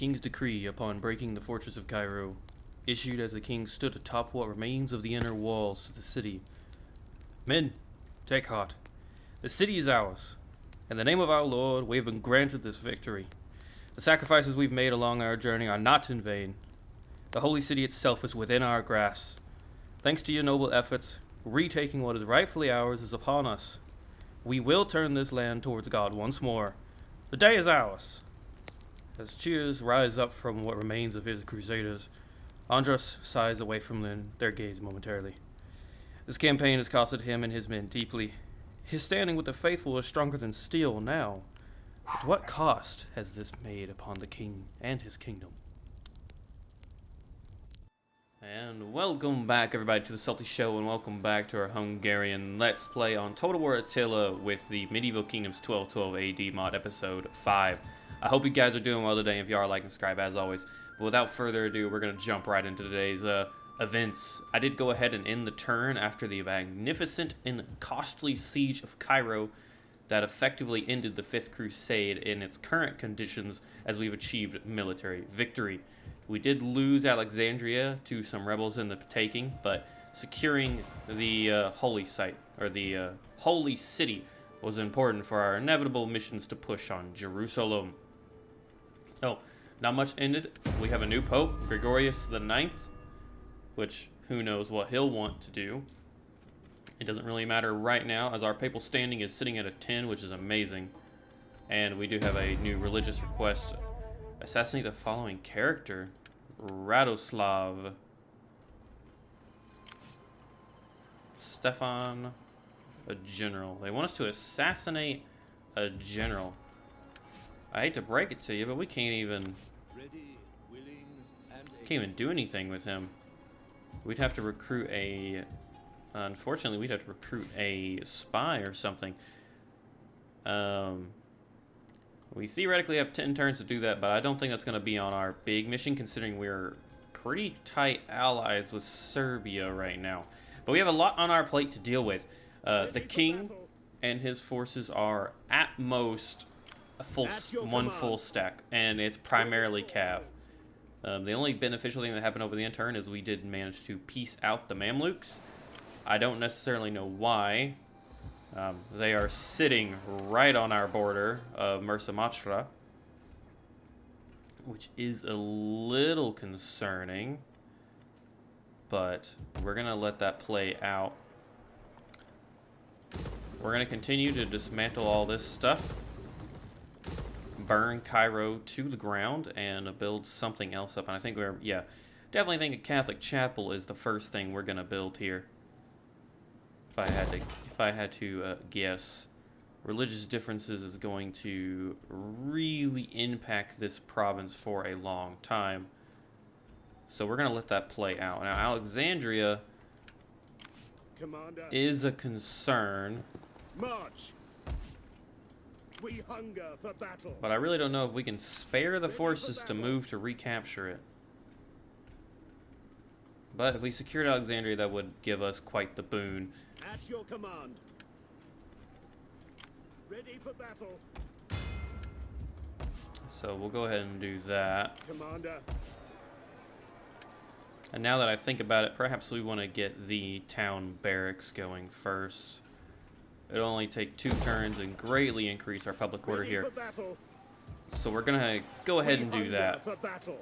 king's decree upon breaking the fortress of Cairo, issued as the king stood atop what remains of the inner walls of the city. Men, take heart. The city is ours. In the name of our Lord, we have been granted this victory. The sacrifices we've made along our journey are not in vain. The holy city itself is within our grasp. Thanks to your noble efforts, retaking what is rightfully ours is upon us. We will turn this land towards God once more. The day is ours. As cheers rise up from what remains of his crusaders, Andras sighs away from their gaze momentarily. This campaign has costed him and his men deeply. His standing with the faithful is stronger than steel now. But what cost has this made upon the king and his kingdom? And welcome back, everybody, to the SaltyyShow, and welcome back to our Hungarian Let's Play on Total War Attila with the Medieval Kingdoms 1212 AD mod, episode 5. I hope you guys are doing well today. If you are, like and subscribe as always. But without further ado, we're going to jump right into today's events. I did go ahead and end the turn after the magnificent and costly siege of Cairo that effectively ended the 5th Crusade in its current conditions as we've achieved military victory. We did lose Alexandria to some rebels in the taking, but securing the holy site, or the holy city, was important for our inevitable missions to push on Jerusalem. Oh, not much ended. We have a new pope, Gregorius the Ninth, which who knows what he'll want to do. It doesn't really matter right now, as our papal standing is sitting at a 10, which is amazing. And we do have a new religious request. Assassinate the following character. Radoslav. Stefan, a general. They want us to assassinate a general. I hate to break it to you, but we can't even do anything with him. We'd have to recruit a... unfortunately, we'd have to recruit a spy or something. We theoretically have 10 turns to do that, but I don't think that's going to be on our big mission, considering we're pretty tight allies with Serbia right now. But we have a lot on our plate to deal with. The king and his forces are at most one full stack, and it's primarily cav. The only beneficial thing that happened over the turn is we did manage to peace out the Mamluks. I don't necessarily know why. They are sitting right on our border of Mursa, which is a little concerning, but we're gonna let that play out. We're gonna continue to dismantle all this stuff, burn Cairo to the ground, and build something else up. And I think definitely think a Catholic chapel is the first thing we're gonna build here. If I had to guess, religious differences is going to really impact this province for a long time. So we're gonna let that play out. Now, Alexandria is a concern. March. We hunger for battle. But I really don't know if we can spare the forces to move to recapture it. But if we secured Alexandria, that would give us quite the boon. At your command. Ready for battle. So we'll go ahead and do that. Commander. And now that I think about it, perhaps we want to get the town barracks going first. It'll only take 2 turns and greatly increase our public order here. So we're gonna go ahead and do that. For battle.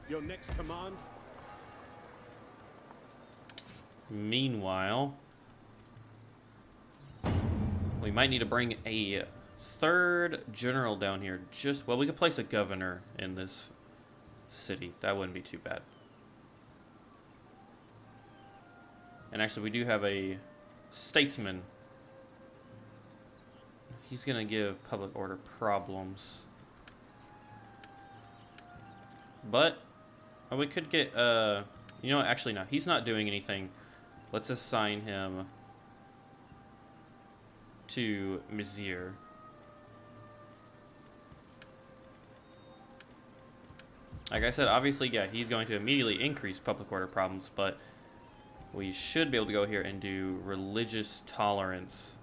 Your next command. Meanwhile, we might need to bring a 3rd general down here. Well, we could place a governor in this city. That wouldn't be too bad. And actually, we do have a statesman. He's gonna give public order problems. But we could get, you know what? Actually, no. He's not doing anything. Let's assign him to Mizir. Like I said, obviously, yeah, he's going to immediately increase public order problems, but we should be able to go here and do religious tolerance,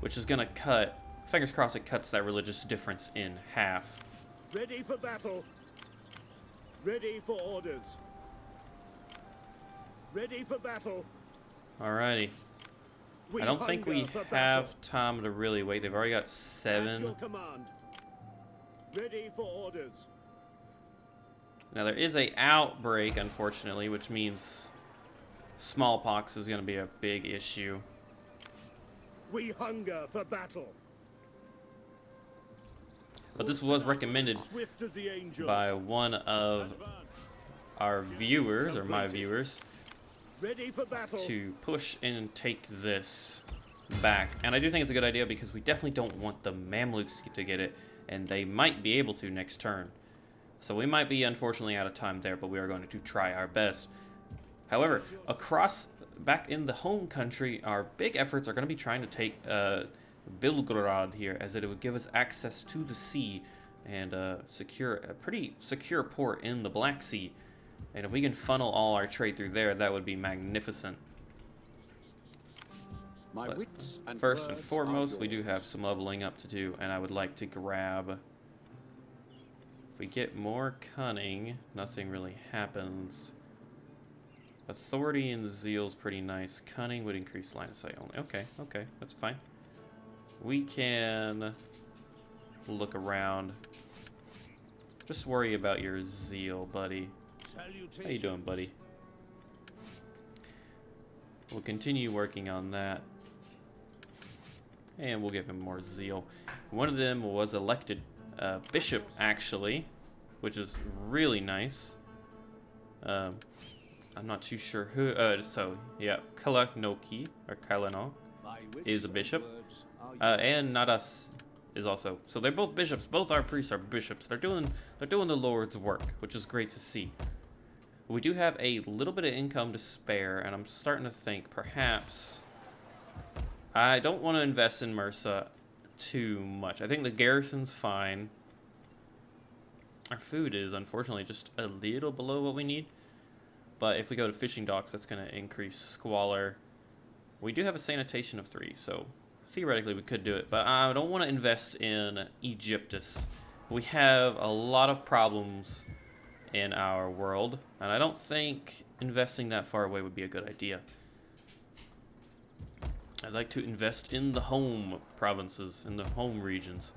which is going to cut Fingers crossed it cuts that religious difference in half. Ready for battle. Ready for orders. Ready for battle. Alrighty. We I don't think hunger we for have battle. time to really wait. They've already got At 7. your command. Ready for orders. Now there is a outbreak, unfortunately, which means smallpox is going to be a big issue. We hunger for battle. But this was recommended Swift as the angels. by one of our viewers, or my viewers, Ready for battle. to push and take this back. And I do think it's a good idea because we definitely don't want the Mamluks to get it, and they might be able to next turn. So we might be unfortunately out of time there, but we are going to try our best. However, back in the home country, our big efforts are going to be trying to take Belgrade here, as it would give us access to the sea and secure a pretty secure port in the Black Sea. And if we can funnel all our trade through there, that would be magnificent. My But wits and first and words foremost, are we do yours. have some leveling up to do, and I would like to grab... If we get more cunning, nothing really happens. Authority and zeal is pretty nice. Cunning would increase line of sight only. Okay, okay, that's fine. We can look around. Just worry about your zeal, buddy. How you doing, buddy? We'll continue working on that. And we'll give him more zeal. One of them was elected bishop, actually, which is really nice. I'm not too sure who. So, yeah, Kalanoki, or Kalano, My wits is a and bishop. words are And Nadas is also. So they're both bishops. Both our priests are bishops. They're doing the Lord's work, which is great to see. We do have a little bit of income to spare, and I'm starting to think perhaps I don't want to invest in Mursa too much. I think the garrison's fine. Our food is unfortunately just a little below what we need. But if we go to fishing docks, that's going to increase squalor. We do have a sanitation of 3, so theoretically we could do it. But I don't want to invest in Egyptus. We have a lot of problems in our world, and I don't think investing that far away would be a good idea. I'd like to invest in the home provinces, in the home regions.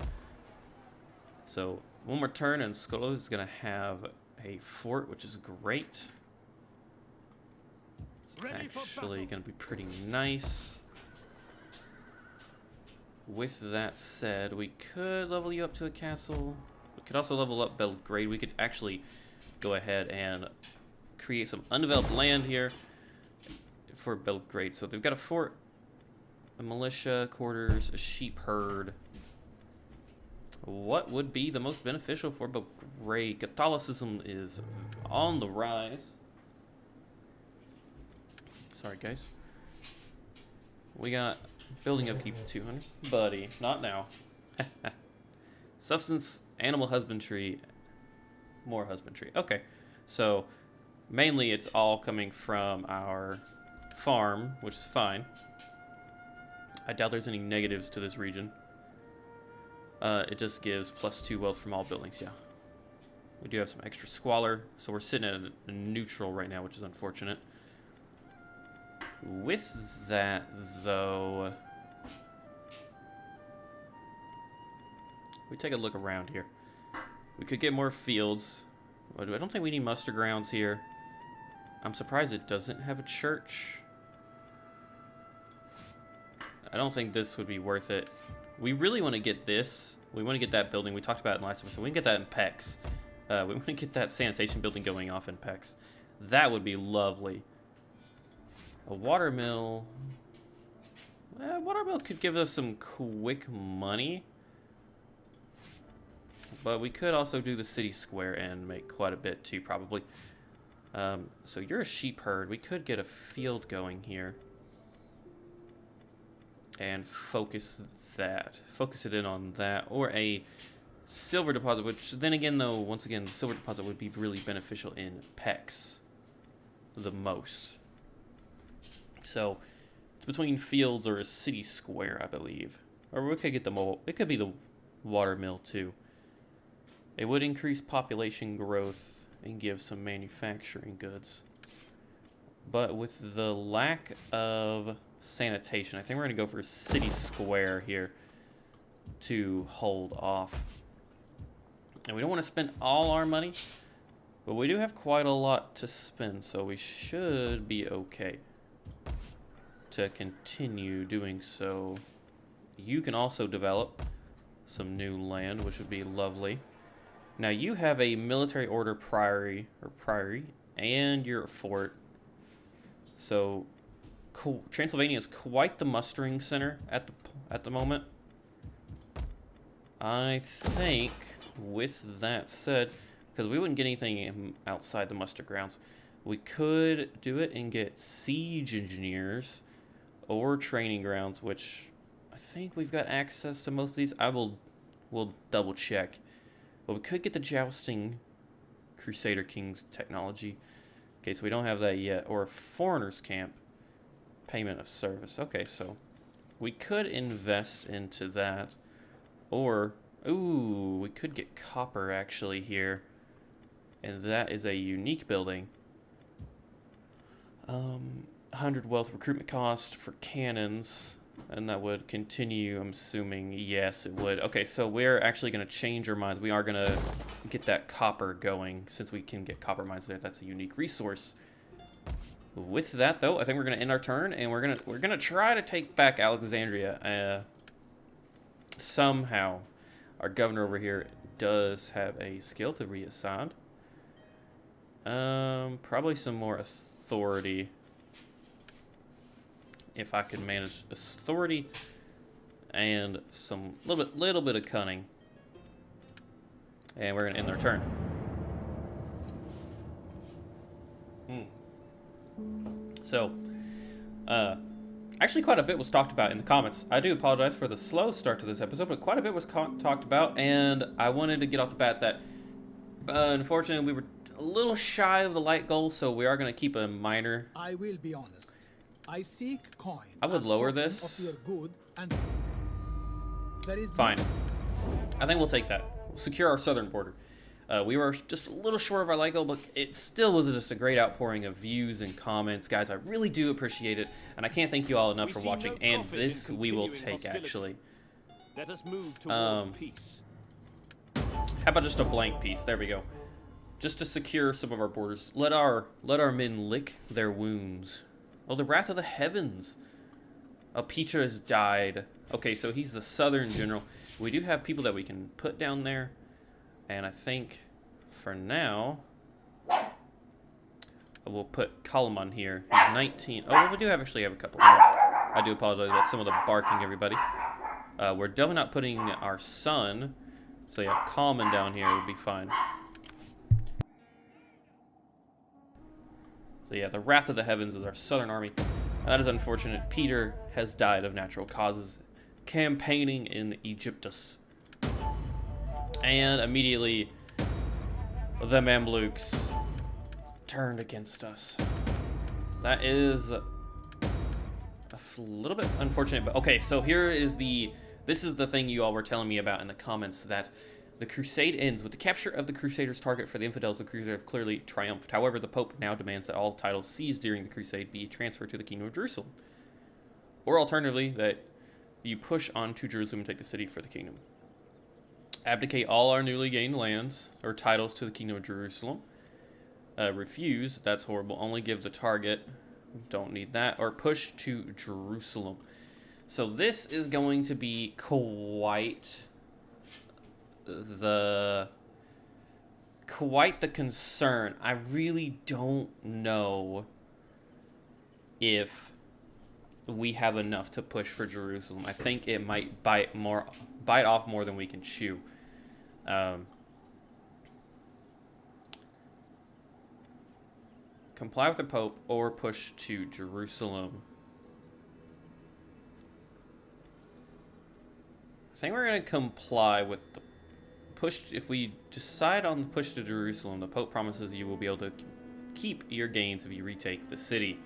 So one more turn, and Skolo is going to have a fort, which is great. It's actually going to be pretty nice. With that said, we could level you up to a castle. We could also level up Belgrade. We could actually go ahead and create some undeveloped land here for Belgrade. So they've got a fort, a militia quarters, a sheep herd. What would be the most beneficial for Belgrade? Catholicism is on the rise. Sorry, guys. We got building upkeep 200. Buddy, not now. Substance, animal husbandry, more husbandry. Okay, so mainly it's all coming from our farm, which is fine. I doubt there's any negatives to this region. It just gives +2 wealth from all buildings, yeah. We do have some extra squalor, so we're sitting at a neutral right now, which is unfortunate. With that, though, we take a look around here. We could get more fields. I don't think we need muster grounds here. I'm surprised it doesn't have a church. I don't think this would be worth it. We really want to get this. We want to get that building. We talked about it in the last episode. We can get that in PEX. We want to get that sanitation building going off in PEX. That would be lovely. A watermill. Watermill could give us some quick money. But we could also do the city square and make quite a bit too, probably. So you're a sheep herd. We could get a field going here. And focus it in on that, or a silver deposit, which then again, though, once again, the silver deposit would be really beneficial in PEX the most. So it's between fields or a city square, I believe. Or we could get the mobile. It could be the water mill too. It would increase population growth and give some manufacturing goods. But with the lack of sanitation, I think we're going to go for a city square here to hold off. And we don't want to spend all our money, but we do have quite a lot to spend, so we should be okay to continue doing so. You can also develop some new land, which would be lovely. Now you have a military order priory, and you're a fort. So Transylvania is quite the mustering center at the moment. I think, with that said, because we wouldn't get anything outside the muster grounds, we could do it and get siege engineers or training grounds, which I think we've got access to most of these. We'll double check. But we could get the jousting Crusader King's technology. Okay, so we don't have that yet. Or a foreigners camp. Payment of service. Okay, so we could invest into that. Or, ooh, we could get copper actually here. And that is a unique building. 100 wealth recruitment cost for cannons. And that would continue, I'm assuming. Yes, it would. Okay, so we're actually going to change our minds. We are going to get that copper going, since we can get copper mines there. That's a unique resource. With that, though, I think we're going to end our turn, and we're gonna try to take back Alexandria. Somehow, our governor over here does have a skill to reassign. Probably some more authority. If I could manage authority and some little bit of cunning. And we're gonna end their turn. So, actually quite a bit was talked about in the comments. I do apologize for the slow start to this episode, but quite a bit was talked about, and I wanted to get off the bat that unfortunately we were a little shy of the light goal, so we are gonna keep a minor. I will be honest. I seek coin. I would lower this. Of your good and there is fine. I think we'll take that. We'll secure our southern border. We were just a little short of our light goal, but it still was just a great outpouring of views and comments. Guys, I really do appreciate it, and I can't thank you all enough for watching. And this we will take, actually. Let us move towards peace. How about just a blank piece? There we go. Just to secure some of our borders. Let our men lick their wounds. Oh, the wrath of the heavens. Oh, Peter has died. Okay, so he's the southern general. We do have people that we can put down there. And I think, for now, we'll put Kalmar here. He's 19. Oh, well, we do actually have a couple more. I do apologize about some of the barking, everybody. We're definitely not putting our son. So yeah, Kalman down here would be fine. So yeah, the wrath of the heavens is our southern army. That is unfortunate. Peter has died of natural causes, campaigning in Egyptus. And immediately, the Mamluks turned against us. That is a little bit unfortunate, but okay, so this is the thing you all were telling me about in the comments, that the crusade ends with the capture of the Crusaders' target. For the infidels, the Crusaders have clearly triumphed. However, the Pope now demands that all titles seized during the crusade be transferred to the Kingdom of Jerusalem. Or alternatively, that you push on to Jerusalem and take the city for the kingdom. Abdicate all our newly gained lands or titles to the Kingdom of Jerusalem. Refuse, that's horrible. Only give the target, don't need that. Or push to Jerusalem. So this is going to be quite the concern. I really don't know if we have enough to push for Jerusalem. I think it might bite off more than we can chew. Comply with the Pope or push to Jerusalem. I think we're going to comply with the push. If we decide on the push to Jerusalem, the Pope promises you will be able to keep your gains if you retake the city.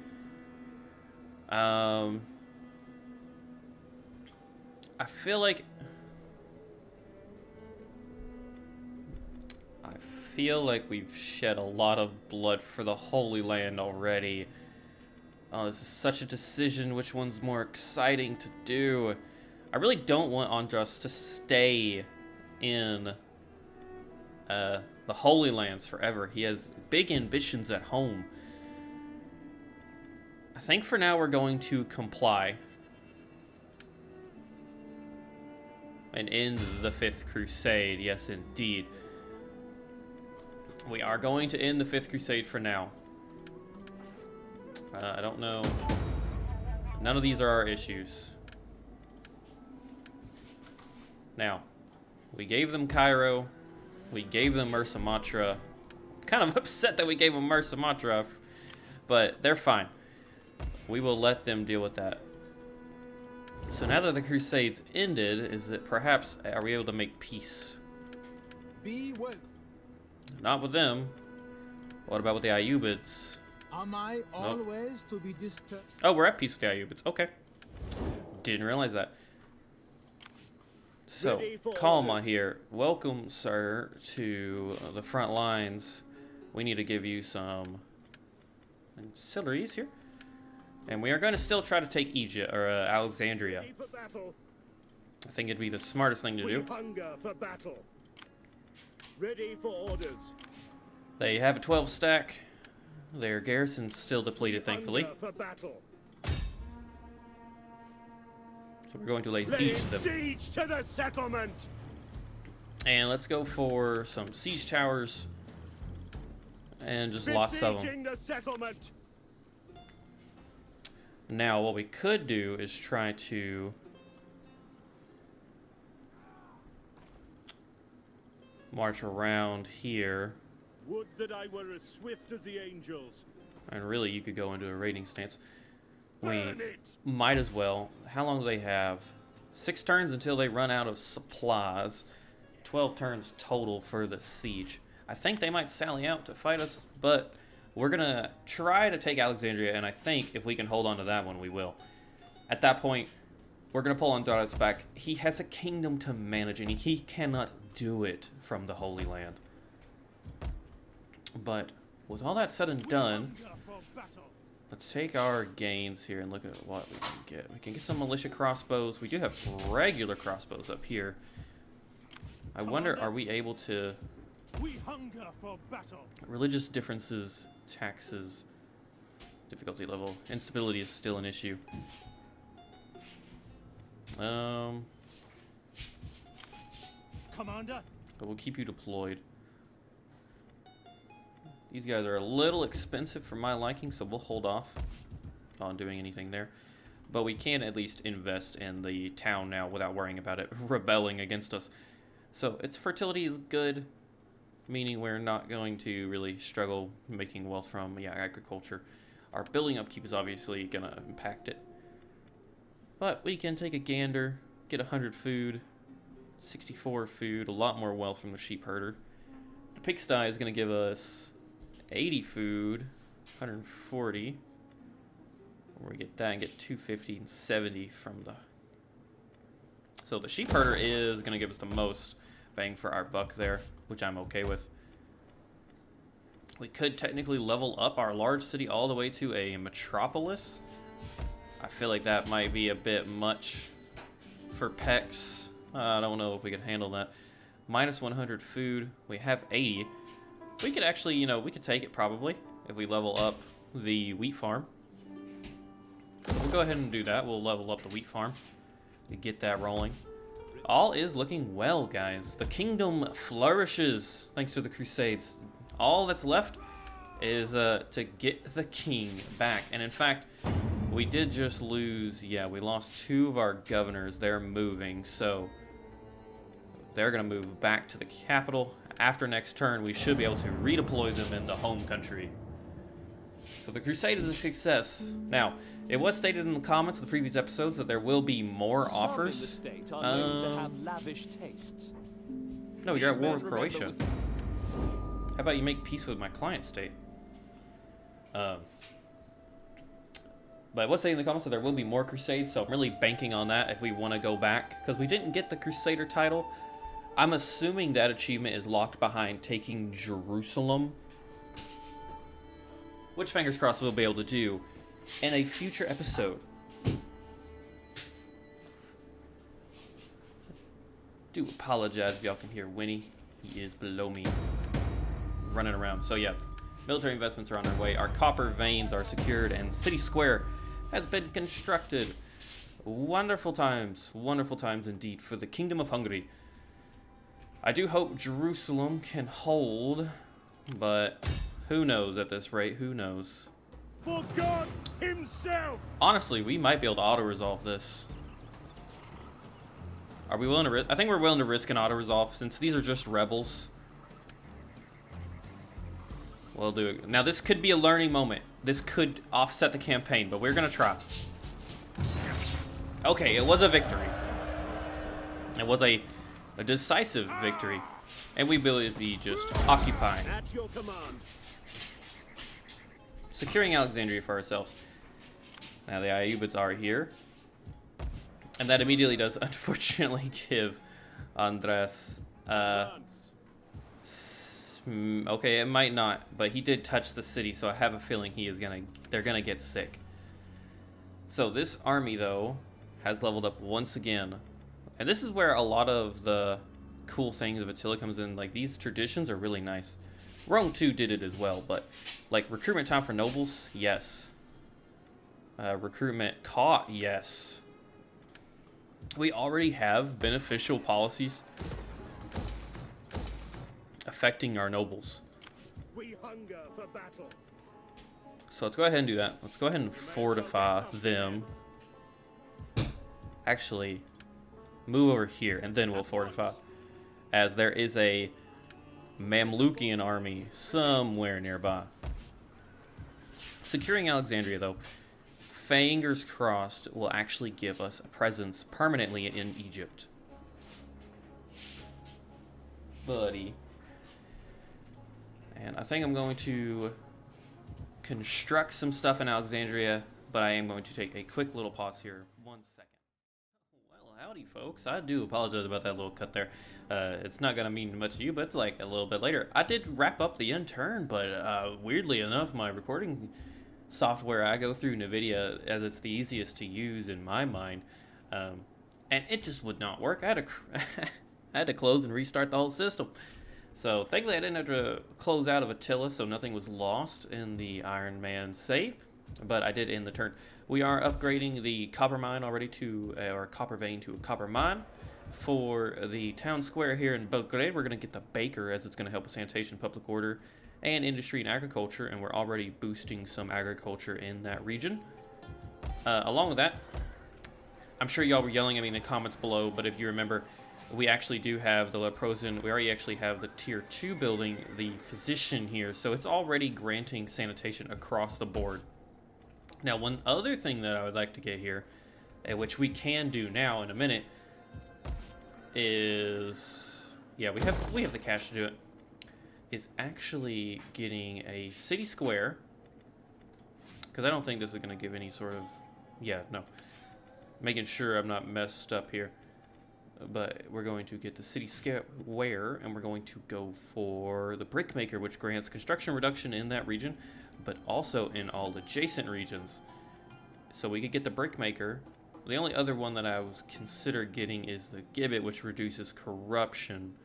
I feel like we've shed a lot of blood for the Holy Land already. Oh, this is such a decision. Which one's more exciting to do? I really don't want Andras to stay in the Holy Lands forever. He has big ambitions at home. I think for now we're going to comply and end the 5th Crusade. Yes, indeed. We are going to end the 5th Crusade for now. I don't know. None of these are our issues. Now, we gave them Cairo. We gave them Mursa Matra. Kind of upset that we gave them Mursa Matra, but they're fine. We will let them deal with that. So now that the Crusades ended, is it perhaps, are we able to make peace? Be well. Not with them. What about with the Ayyubids? Am I always to be disturbed? Oh, we're at peace with the Ayyubids. Okay. Didn't realize that. So, Kalmar here. Welcome, sir, to the front lines. We need to give you some ancillaries here. And we are going to still try to take Egypt, or Alexandria. I think it'd be the smartest thing to do. We hunger for battle. Ready for orders. They have a 12 stack. Their garrison's still depleted, thankfully. For battle. So we're going to lay siege to them. Siege to the settlement. And let's go for some siege towers. And just lots of them. The settlement. Now, what we could do is try to march around here. Would that I were as swift as the angels. And really, you could go into a raiding stance. We might as well. How long do they have? 6 turns until they run out of supplies. 12 turns total for the siege. I think they might sally out to fight us, but we're going to try to take Alexandria, and I think if we can hold on to that one, we will. At that point, we're going to pull Andras back. He has a kingdom to manage, and he cannot do it from the Holy Land. But with all that said and done, let's take our gains here and look at what we can get. We can get some militia crossbows. We do have regular crossbows up here. I wonder, are we able to... We hunger for battle. Religious differences, taxes, difficulty level. Instability is still an issue. Commander? But we'll keep you deployed. These guys are a little expensive for my liking, so we'll hold off on doing anything there. But we can at least invest in the town now without worrying about it rebelling against us. So its fertility is good, meaning we're not going to really struggle making wealth from agriculture. Our building upkeep is obviously going to impact it. But we can take a gander, get 100 food, 64 food, a lot more wealth from the sheep herder. The pigsty is going to give us 80 food, 140. Or we get that and get 250 and 70 from the... So the sheep herder is going to give us the most bang for our buck there, which I'm okay with. We could technically level up our large city all the way to a metropolis. I feel like that might be a bit much for Pex. I don't know if we could handle that. Minus 100 food. We have 80. We could actually, we could take it probably if we level up the wheat farm. We'll go ahead and do that. We'll level up the wheat farm to get that rolling. All is looking well, guys. The kingdom flourishes thanks to the Crusades. All that's left is to get the king back. And in fact, we did just lose, we lost 2 of our governors. They're moving, so they're going to move back to the capital. After next turn, we should be able to redeploy them in the home country. So the crusade is a success. Now, it was stated in the comments of the previous episodes that there will be more offers. The state are known to have lavish tastes. No, you're at war with Croatia. How about you make peace with my client state? But I was saying in the comments that there will be more crusades, so I'm really banking on that if we want to go back, because we didn't get the Crusader title. I'm assuming that achievement is locked behind taking Jerusalem, which fingers crossed we'll be able to do in a future episode. Do apologize if y'all can hear Winnie. He is below me, running around. So yeah, military investments are on their way. Our copper veins are secured, and City Square has been constructed. Wonderful times indeed for the Kingdom of Hungary. I do hope Jerusalem can hold, but who knows at this rate? Who knows? For God himself! Honestly, we might be able to auto-resolve this. Are we willing to I think we're willing to risk an auto-resolve since these are just rebels. We'll do it. Now, this could be a learning moment. This could offset the campaign, but we're going to try. Okay, it was a victory. It was a decisive victory. And we will be just occupying. At your command. Securing Alexandria for ourselves. Now, the Ayyubids are here. And that immediately does, unfortunately, give Andras... okay, it might not, but he did touch the city, so I have a feeling they're gonna get sick. So this army, though, has leveled up once again. And this is where a lot of the cool things of Attila comes in. Like, these traditions are really nice. Rome 2 did it as well, but, like, recruitment time for nobles, yes. Recruitment caught, yes. We already have beneficial policies affecting our nobles. We hunger for battle. So let's go ahead and do that. Let's go ahead and fortify them. Actually, move over here and then we'll fortify. As there is a Mamlukian army somewhere nearby. Securing Alexandria, though, fingers crossed, will actually give us a presence permanently in Egypt. Buddy. And I think I'm going to construct some stuff in Alexandria, but I am going to take a quick little pause here. 1 second. Well, howdy, folks. I do apologize about that little cut there. It's not going to mean much to you, but it's like a little bit later. I did wrap up the intern, but weirdly enough, my recording software, I go through NVIDIA as it's the easiest to use in my mind, and it just would not work. I had to close and restart the whole system. So thankfully I didn't have to close out of Attila, so nothing was lost in the Iron Man save, but I did end the turn. We are upgrading the copper mine already to, or copper vein to a copper mine. For the town square here in Belgrade, we're going to get the baker, as it's going to help with sanitation, public order, and industry and agriculture, and we're already boosting some agriculture in that region. Along with that, I'm sure y'all were yelling at me in the comments below, but if you remember, we actually do have the Leprosin. We already actually have the tier 2 building, the physician here, so it's already granting sanitation across the board. Now, one other thing that I would like to get here, which we can do now in a minute, is, yeah, we have the cash to do it, is actually getting a city square, because I don't think this is going to give any sort of, yeah, no, making sure I'm not messed up here. But we're going to get the city square, and we're going to go for the brick maker, which grants construction reduction in that region, but also in all adjacent regions. So we could get the brick maker. The only other one that I was considered getting is the gibbet, which reduces corruption.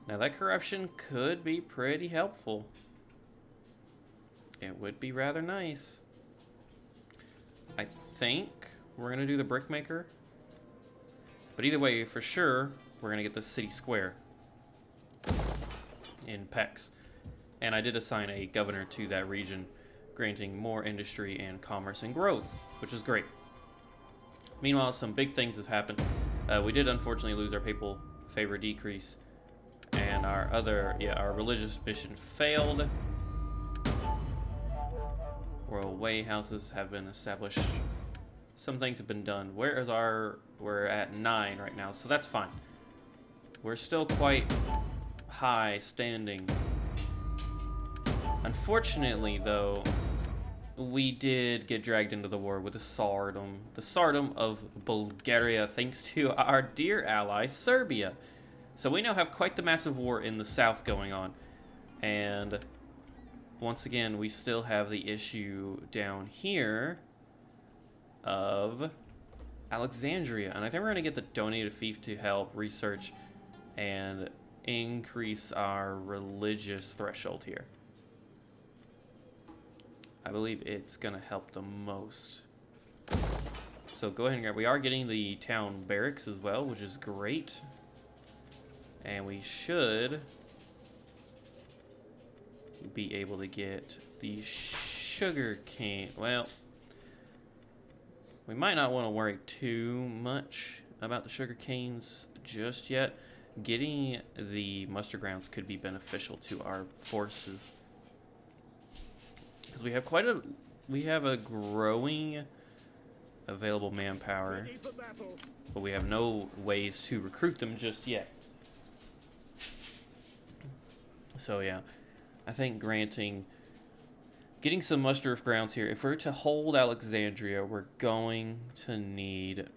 Now that corruption could be pretty helpful. It would be rather nice. I think we're gonna do the brick maker. But either way, for sure, we're going to get the city square in pacts. And I did assign a governor to that region, granting more industry and commerce and growth, which is great. Meanwhile, some big things have happened. We did unfortunately lose our papal favor decrease, and our religious mission failed. Royal way houses have been established. Some things have been done. We're at 9 right now, so that's fine. We're still quite high standing. Unfortunately, though, we did get dragged into the war with the Tsardom of Bulgaria, thanks to our dear ally Serbia. So we now have quite the massive war in the south going on, and once again we still have the issue down here of Alexandria, and I think we're going to get the donated fief to help research and increase our religious threshold here. I believe it's going to help the most. So go ahead and grab. We are getting the town barracks as well, which is great. And we should be able to get the sugar cane. Well, we might not want to worry too much about the sugar canes just yet. Getting the muster grounds could be beneficial to our forces, because we have a growing available manpower, but we have no ways to recruit them just yet. So yeah, I think getting some muster of grounds here. If we're to hold Alexandria, we're going to need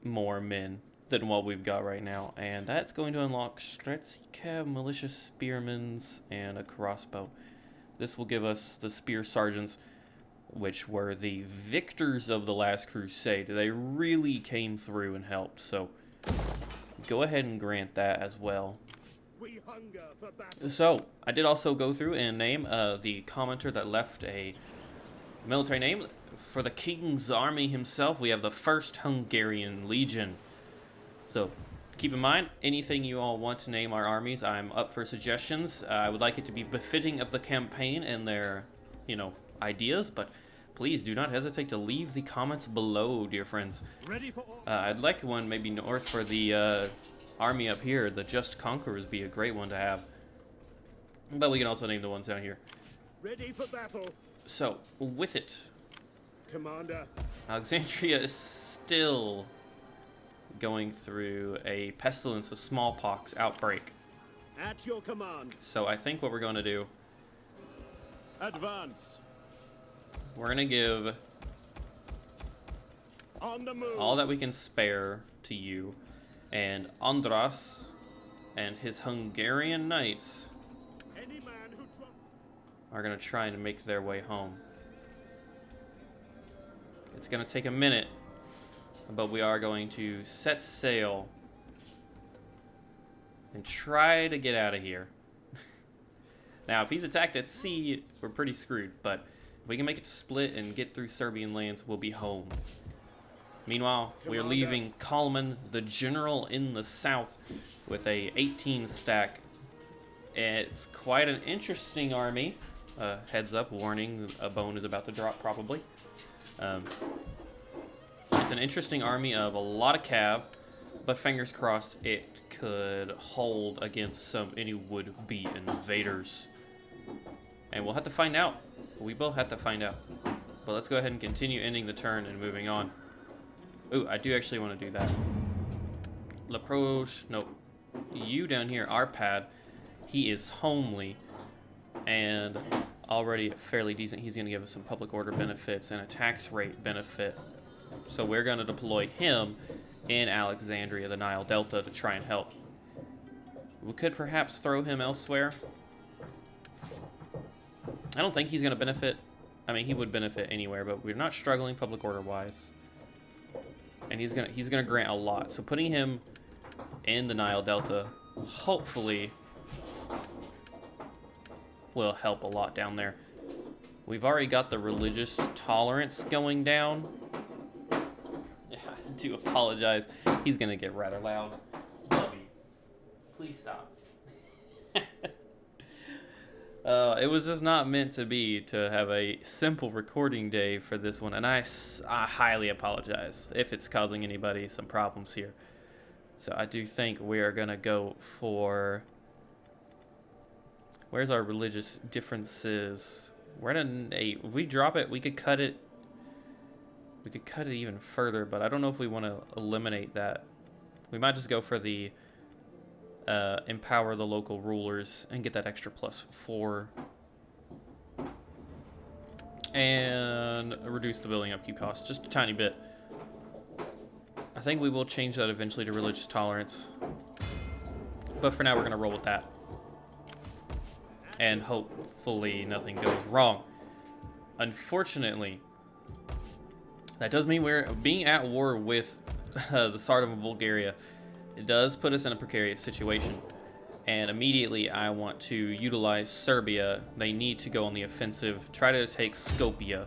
more men than what we've got right now, and that's going to unlock Stretsikav, militia spearmen, and a crossbow. This will give us the spear sergeants, which were the victors of the last crusade. They really came through and helped, so go ahead and grant that as well. We hunger for battle. So I did also go through and name the commenter that left a military name for the king's army himself. We have the 1st Hungarian Legion. So keep in mind, anything you all want to name our armies, I'm up for suggestions. I would like it to be befitting of the campaign and their, ideas, but please do not hesitate to leave the comments below, dear friends. Ready for I'd like one maybe north for the army up here. The Just Conquerors be a great one to have, but we can also name the ones down here. ready for battle. So with it, Commander. Alexandria is still going through a pestilence, a smallpox outbreak. At your command. So I think what we're going to do, Advance. we're going to give On the move. all that we can spare to you, and Andras and his Hungarian knights Any man who are going to try and make their way home. It's going to take a minute, but we are going to set sail and try to get out of here. Now, if he's attacked at sea, we're pretty screwed, but if we can make it to split and get through Serbian lands, we'll be home. Meanwhile, we're leaving Kalmar, the general in the south, with a 18 stack. It's quite an interesting army. Heads up, warning, a bone is about to drop probably. It's an interesting army of a lot of cav, but fingers crossed it could hold against any would-be invaders. And we'll have to find out. We will have to find out. But let's go ahead and continue ending the turn and moving on. Ooh, I do actually want to do that. Laproche, nope. You down here, Arpad, he is homely and already fairly decent. He's going to give us some public order benefits and a tax rate benefit. So we're going to deploy him in Alexandria, the Nile Delta, to try and help. We could perhaps throw him elsewhere. I don't think he's going to benefit. I mean, he would benefit anywhere, but we're not struggling public order-wise. And he's gonna grant a lot. So putting him in the Nile Delta, hopefully, will help a lot down there. We've already got the religious tolerance going down. Yeah, I do apologize. He's gonna get rather loud. Bubby, please stop. It was just not meant to be to have a simple recording day for this one, and I highly apologize if it's causing anybody some problems here. So I do think we are gonna go for, where's our religious differences? We're at an 8. If we drop it, we could cut it. We could cut it even further, but I don't know if we want to eliminate that. We might just go for the empower the local rulers and get that extra +4. And reduce the building upkeep cost just a tiny bit. I think we will change that eventually to religious tolerance. But for now, we're going to roll with that. And hopefully nothing goes wrong. Unfortunately, that does mean we're being at war with the Tsardom of Bulgaria. It does put us in a precarious situation. And immediately I want to utilize Serbia. They need to go on the offensive. Try to take Skopje.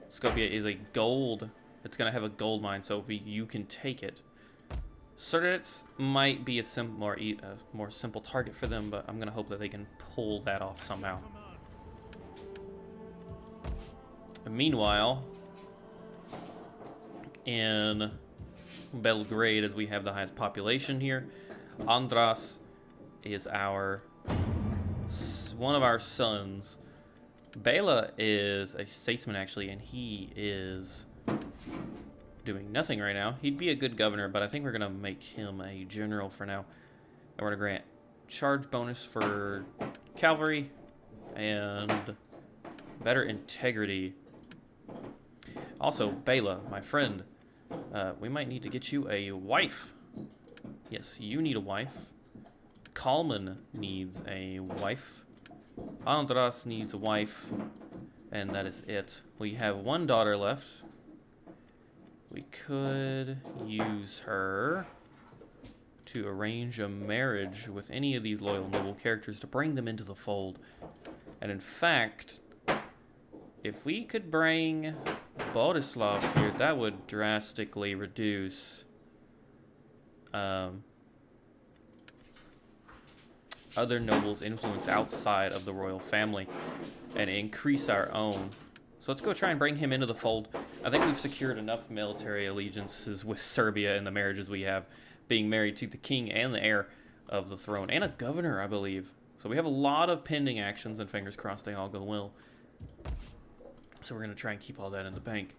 Skopje is a gold. It's going to have a gold mine, so you can take it. Serdets might be a more simple target for them, but I'm going to hope that they can pull that off somehow. And meanwhile, in Belgrade, as we have the highest population here, Andras is one of our sons. Bela is a statesman, actually, and he is doing nothing right now. He'd be a good governor, but I think we're going to make him a general for now. And we're going to grant charge bonus for cavalry and better integrity. Also, Bela, my friend, we might need to get you a wife. Yes, you need a wife. Kalmar needs a wife. Andras needs a wife. And that is it. We have one daughter left. We could use her to arrange a marriage with any of these loyal noble characters to bring them into the fold. And in fact, if we could bring Boleslav here, that would drastically reduce other nobles' influence outside of the royal family and increase our own. So let's go try and bring him into the fold. I think we've secured enough military allegiances with Serbia and the marriages we have, being married to the king and the heir of the throne, and a governor, I believe. So we have a lot of pending actions, and fingers crossed they all go well. So we're going to try and keep all that in the bank.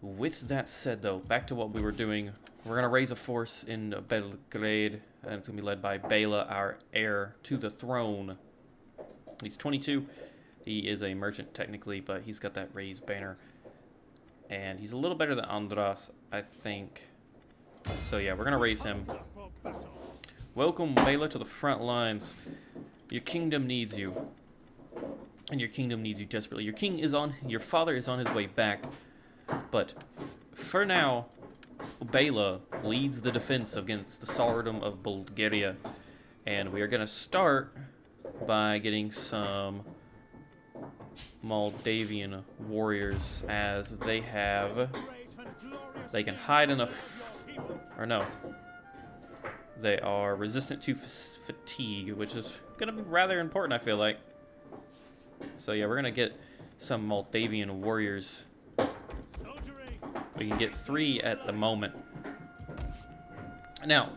With that said, though, back to what we were doing. We're going to raise a force in Belgrade, and it's going to be led by Bela, our heir to the throne. He's 22. He is a merchant, technically, but he's got that raised banner. And he's a little better than Andras, I think. So, yeah, we're going to raise him. Welcome, Bela, to the front lines. Your kingdom needs you. And your kingdom needs you desperately. Your father is on his way back. But for now, Bela leads the defense against the Tsardom of Bulgaria. And we are going to start by getting some Moldavian warriors, as they can hide in they are resistant to fatigue, which is going to be rather important, I feel like. So yeah, we're going to get some Moldavian warriors. We can get 3 at the moment. Now,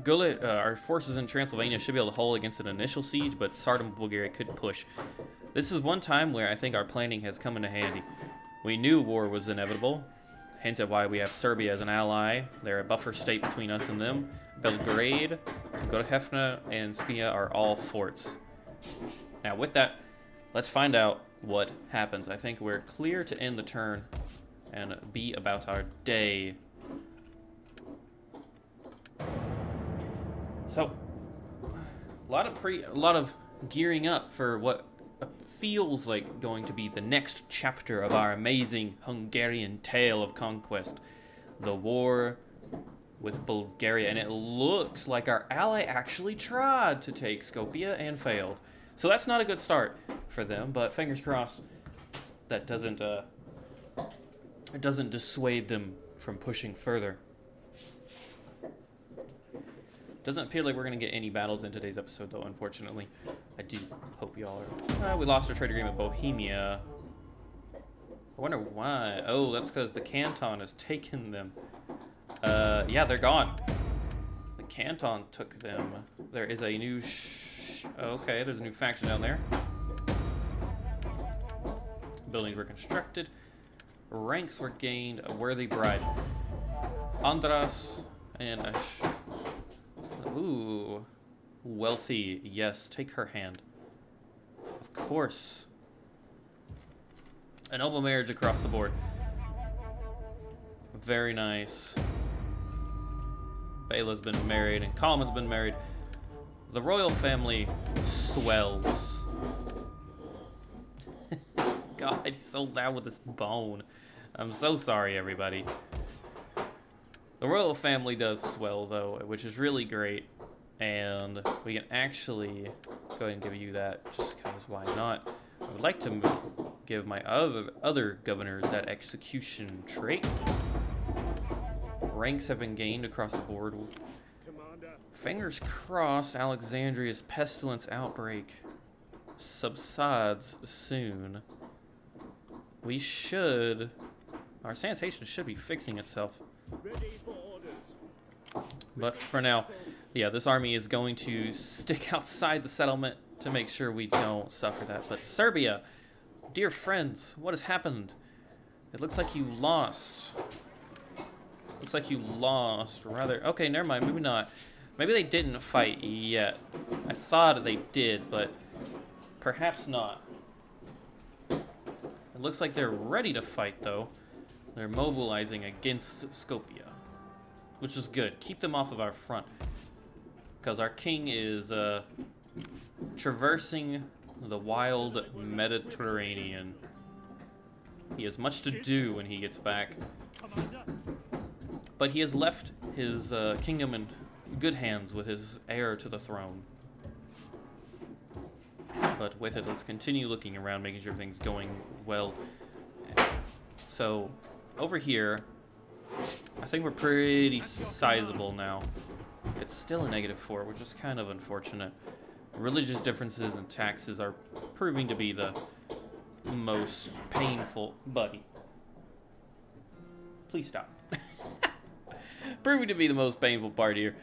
our forces in Transylvania should be able to hold against an initial siege, but Tsardom of Bulgaria could push. This is one time where I think our planning has come into handy. We knew war was inevitable, hence why we have Serbia as an ally. They're a buffer state between us and them. Belgrade, Gorhefna, and Spia are all forts. Now with that, let's find out what happens. I think we're clear to end the turn and be about our day. So, a lot of gearing up for what feels like going to be the next chapter of our amazing Hungarian tale of conquest, the war with Bulgaria. And it looks like our ally actually tried to take Skopje and failed. So that's not a good start for them, but fingers crossed that doesn't dissuade them from pushing further. Doesn't appear like we're going to get any battles in today's episode, though, unfortunately. I do hope y'all are... we lost our trade agreement with Bohemia. I wonder why. Oh, that's because the canton has taken them. Yeah, they're gone. The canton took them. There is a new... okay, there's a new faction down there. Buildings were constructed. Ranks were gained. A worthy bride. Andras and... ooh, wealthy. Yes, take her hand. Of course. A noble marriage across the board. Very nice. Bela's been married and Kalmar's been married. The royal family swells. God, he's so loud with this bone. I'm so sorry, everybody. The royal family does swell, though, which is really great. And we can actually go ahead and give you that, just because why not? I would like to give my other governors that execution trait. Ranks have been gained across the board. Commander. Fingers crossed Alexandria's pestilence outbreak subsides soon. We should... Our sanitation should be fixing itself. Ready for orders. But for now, yeah, this army is going to stick outside the settlement to make sure we don't suffer that. But Serbia, dear friends, what has happened? It looks like you lost. Looks like you lost, rather. Okay, never mind, maybe not. Maybe they didn't fight yet. I thought they did, but perhaps not. It looks like they're ready to fight, though. They're mobilizing against Skopje, which is good. Keep them off of our front, because our king is traversing the wild Mediterranean. He has much to do when he gets back, but he has left his kingdom in good hands with his heir to the throne. But with it, let's continue looking around, making sure everything's going well. So, over here, I think we're pretty sizable now. It's still a -4, which is kind of unfortunate. Religious differences and taxes are proving to be the most painful. Buddy, please stop. Proving to be the most painful part here.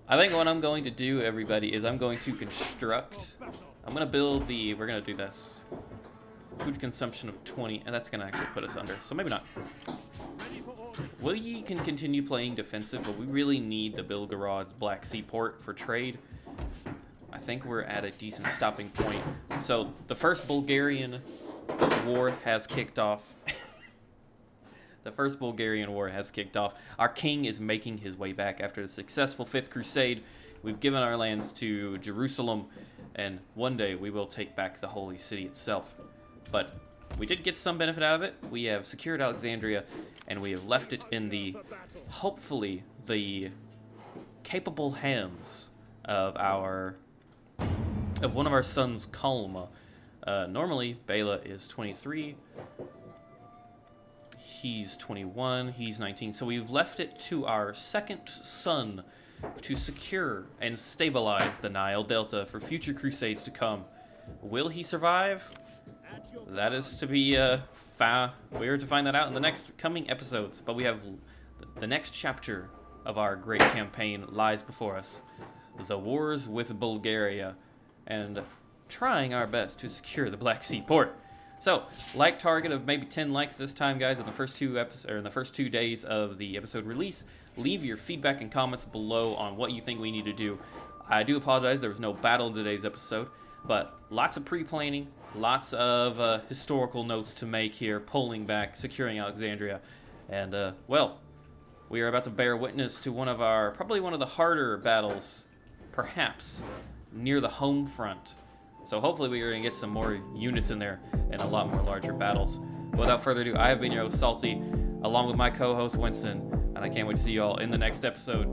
I think what I'm going to do, everybody, is I'm going to construct. I'm going to build the. We're going to do this. Food consumption of 20, and that's going to actually put us under. So maybe not. We can continue playing defensive, but we really need the Belgrade's Black Sea port for trade. I think we're at a decent stopping point. So the first Bulgarian war has kicked off. The first Bulgarian war has kicked off. Our king is making his way back after the successful 5th Crusade. We've given our lands to Jerusalem, and one day we will take back the holy city itself. But we did get some benefit out of it. We have secured Alexandria, and we have left it in the, hopefully, the capable hands of one of our sons, Kalmar. Normally, Bela is 23. He's 21. He's 19. So we've left it to our second son to secure and stabilize the Nile Delta for future crusades to come. Will he survive? That is to be we're to find that out in the next coming episodes. But we have the next chapter of our great campaign lies before us. The wars with Bulgaria, and trying our best to secure the Black Sea port. So, like target of maybe 10 likes this time, guys, in the first two days of the episode release. Leave your feedback and comments below on what you think we need to do. I do apologize, there was no battle in today's episode, but lots of pre-planning, lots of historical notes to make here, pulling back, securing Alexandria, and, well, we are about to bear witness to probably one of the harder battles, perhaps, near the home front. So hopefully we are going to get some more units in there and a lot more larger battles. Without further ado, I have been your host, Salty, along with my co-host, Winston, and I can't wait to see you all in the next episode.